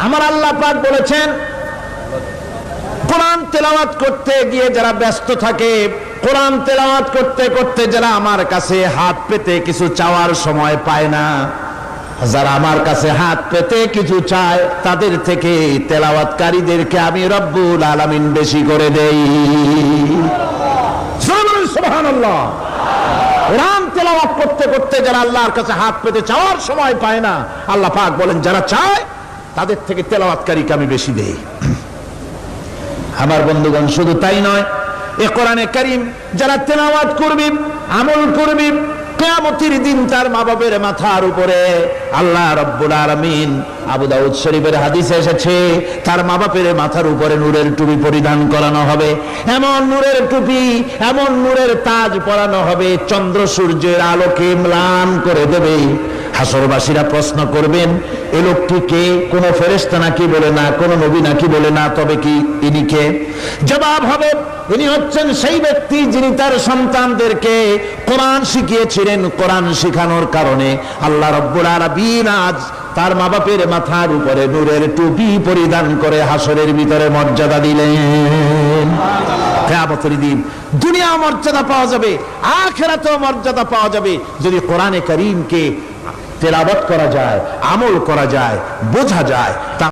আমার আল্লাহ পাক বলেছেন, কোরআন তেলাওয়াত করতে গিয়ে যারা ব্যস্ত থাকে, কোরআন তেলাওয়াত করতে করতে যারা আমার কাছে হাত পেতে কিছু চাওয়ার সময় পায় না, যারা আমার কাছে হাত পেতে কিছু চায়, তাদের থেকে তেলাওয়াতকারীদেরকে আমি রব্বুল আলামিন বেশি করে দেই। সুবহানাল্লাহ। কোরআন তেলাওয়াত করতে করতে যারা আল্লাহর কাছে হাত পেতে চাওয়ার সময় পায় না, আল্লাহ পাক বলেন যারা চায় তাদের থেকে তেলাওয়াতকারীকে আমি বেশি দেই। আমার বন্ধুগণ, শুধু তাই নয়, এই কোরআনে কারীম যারা তেলাওয়াত করবে, আমল করবে, কিয়ামতের দিন তার মা বাবার মাথার উপরে আল্লাহ রাব্বুল আলামিন, আবু দাউদ শরীফের হাদিসে এসেছে, তার মা বাপের মাথার উপরে নূরের টুপি পরিধান করানো হবে। এমন নূরের টুপি, এমন নূরের তাজ পরানো হবে, চন্দ্র সূর্যের আলোকে ম্লান করে দেবে। হাসরবাসীরা প্রশ্ন করবেন, এ লোকটি কে? কোন ফেরেশতা নাকি বলে না, কোন নবী নাকি বলে না, তবে কি ইনি কে? জবাব হবে, ইনি হচ্ছেন সেই ব্যক্তি যিনি তার সন্তানদেরকে কোরআন শিখিয়েছিলেন। কোরআন শিখানোর কারণে আল্লাহ রাব্বুল আলামিন আজ তার মা বাপের মাথার উপরে নূরের টুপি পরিধান করে হাসরের ভিতরে মর্যাদা দিলেন। কিয়ামতের দিন দুনিয়া মর্যাদা পাওয়া যাবে, আখিরাতেও মর্যাদা পাওয়া যাবে যদি কোরআনে কারীমকে তেলাওয়াত করা যায়, আমল করা যায়, বোঝা যায়।